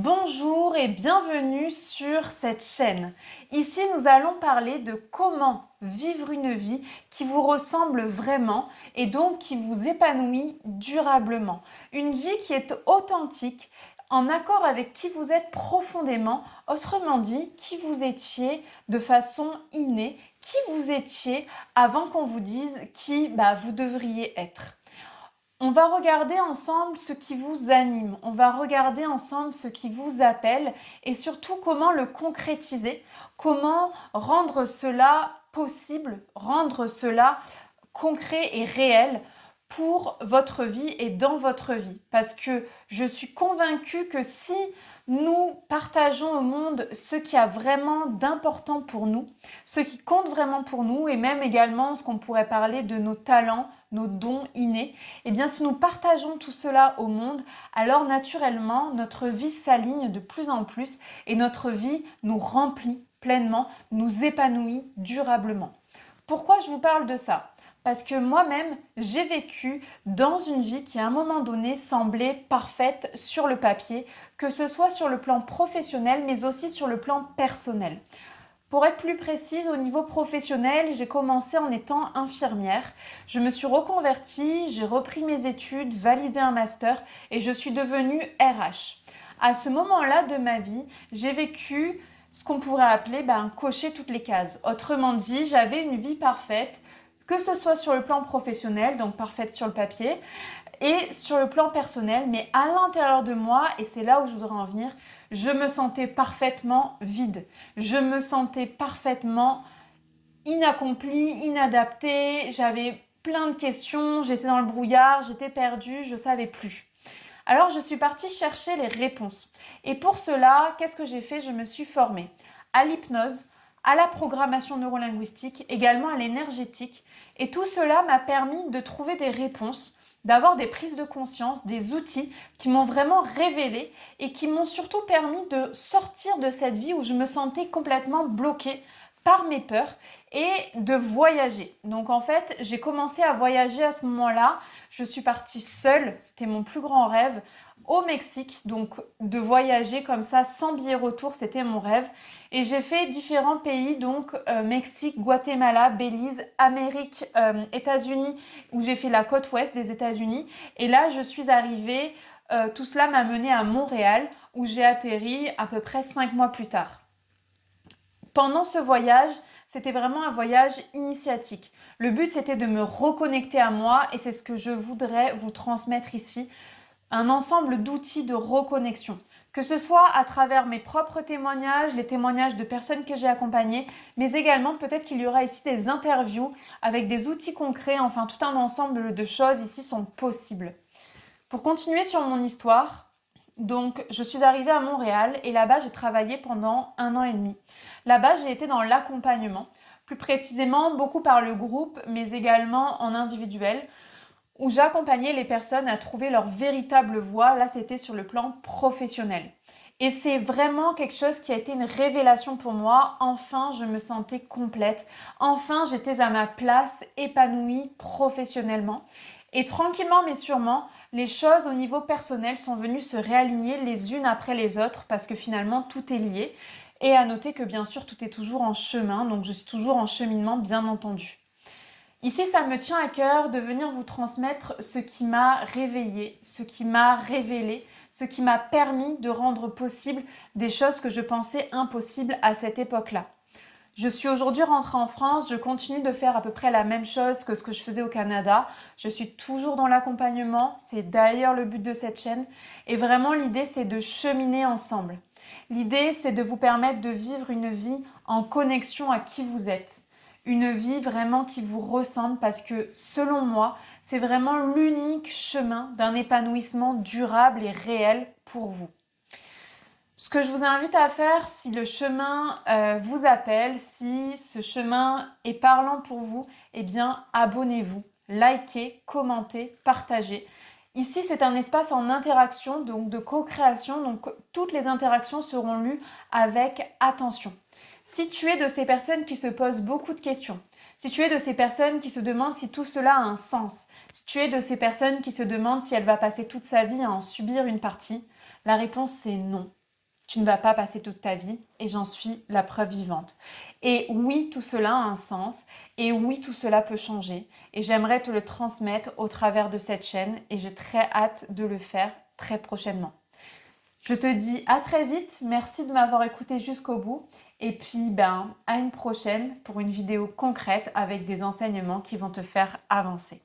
Bonjour et bienvenue sur cette chaîne. Ici, nous allons parler de comment vivre une vie qui vous ressemble vraiment et donc qui vous épanouit durablement. Une vie qui est authentique, en accord avec qui vous êtes profondément, autrement dit, qui vous étiez de façon innée, qui vous étiez avant qu'on vous dise qui vous devriez être. On va regarder ensemble ce qui vous anime, on va regarder ensemble ce qui vous appelle et surtout comment le concrétiser, comment rendre cela possible, rendre cela concret et réel pour votre vie et dans votre vie. Parce que je suis convaincue que si nous partageons au monde ce qui a vraiment d'important pour nous, ce qui compte vraiment pour nous et même également ce qu'on pourrait parler de nos talents, nos dons innés, eh bien si nous partageons tout cela au monde, alors naturellement notre vie s'aligne de plus en plus et notre vie nous remplit pleinement, nous épanouit durablement. Pourquoi je vous parle de ça ? Parce que moi-même, j'ai vécu dans une vie qui à un moment donné semblait parfaite sur le papier, que ce soit sur le plan professionnel mais aussi sur le plan personnel. Pour être plus précise, au niveau professionnel, j'ai commencé en étant infirmière. Je me suis reconvertie, j'ai repris mes études, validé un master et je suis devenue RH. À ce moment-là de ma vie, j'ai vécu ce qu'on pourrait appeler cocher toutes les cases. Autrement dit, j'avais une vie parfaite, que ce soit sur le plan professionnel, donc parfaite sur le papier, et sur le plan personnel, mais à l'intérieur de moi, et c'est là où je voudrais en venir, je me sentais parfaitement vide. Je me sentais parfaitement inaccomplie, inadaptée, j'avais plein de questions, j'étais dans le brouillard, j'étais perdue, je ne savais plus. Alors je suis partie chercher les réponses. Et pour cela, qu'est-ce que j'ai fait ? Je me suis formée à l'hypnose, à la programmation neurolinguistique, également à l'énergétique. Et tout cela m'a permis de trouver des réponses, d'avoir des prises de conscience, des outils qui m'ont vraiment révélé et qui m'ont surtout permis de sortir de cette vie où je me sentais complètement bloquée par mes peurs et de voyager. Donc en fait, j'ai commencé à voyager à ce moment-là. Je suis partie seule, c'était mon plus grand rêve, au Mexique. Donc de voyager comme ça sans billet retour, c'était mon rêve. Et j'ai fait différents pays, donc Mexique, Guatemala, Belize, Amérique, États-Unis, où j'ai fait la côte ouest des États-Unis. Et là, je suis arrivée, tout cela m'a menée à Montréal, où j'ai atterri à peu près 5 mois plus tard. Pendant ce voyage, c'était vraiment un voyage initiatique. Le but, c'était de me reconnecter à moi et c'est ce que je voudrais vous transmettre ici, un ensemble d'outils de reconnexion. Que ce soit à travers mes propres témoignages, les témoignages de personnes que j'ai accompagnées, mais également peut-être qu'il y aura ici des interviews avec des outils concrets, enfin tout un ensemble de choses ici sont possibles. Pour continuer sur mon histoire, donc je suis arrivée à Montréal et là-bas j'ai travaillé pendant 1 an et demi. Là-bas j'ai été dans l'accompagnement, plus précisément beaucoup par le groupe mais également en individuel où j'accompagnais les personnes à trouver leur véritable voie. Là c'était sur le plan professionnel. Et c'est vraiment quelque chose qui a été une révélation pour moi. Enfin, je me sentais complète. Enfin, j'étais à ma place, épanouie professionnellement. Et tranquillement mais sûrement, les choses au niveau personnel sont venues se réaligner les unes après les autres parce que finalement tout est lié. Et à noter que bien sûr tout est toujours en chemin, donc je suis toujours en cheminement bien entendu. Ici, ça me tient à cœur de venir vous transmettre ce qui m'a réveillée, ce qui m'a révélé, ce qui m'a permis de rendre possible des choses que je pensais impossibles à cette époque-là. Je suis aujourd'hui rentrée en France, je continue de faire à peu près la même chose que ce que je faisais au Canada. Je suis toujours dans l'accompagnement, c'est d'ailleurs le but de cette chaîne. Et vraiment, l'idée, c'est de cheminer ensemble. L'idée, c'est de vous permettre de vivre une vie en connexion à qui vous êtes. Une vie vraiment qui vous ressemble parce que, selon moi, c'est vraiment l'unique chemin d'un épanouissement durable et réel pour vous. Ce que je vous invite à faire, si le chemin vous appelle, si ce chemin est parlant pour vous, eh bien abonnez-vous, likez, commentez, partagez. Ici, c'est un espace en interaction, donc de co-création, donc toutes les interactions seront lues avec attention. Si tu es de ces personnes qui se posent beaucoup de questions, si tu es de ces personnes qui se demandent si tout cela a un sens, si tu es de ces personnes qui se demandent si elle va passer toute sa vie à en subir une partie, la réponse c'est non. tu ne vas pas passer toute ta vie et j'en suis la preuve vivante. Et oui, tout cela a un sens et oui, tout cela peut changer et j'aimerais te le transmettre au travers de cette chaîne et j'ai très hâte de le faire très prochainement. Je te dis à très vite, merci de m'avoir écouté jusqu'au bout et puis à une prochaine pour une vidéo concrète avec des enseignements qui vont te faire avancer.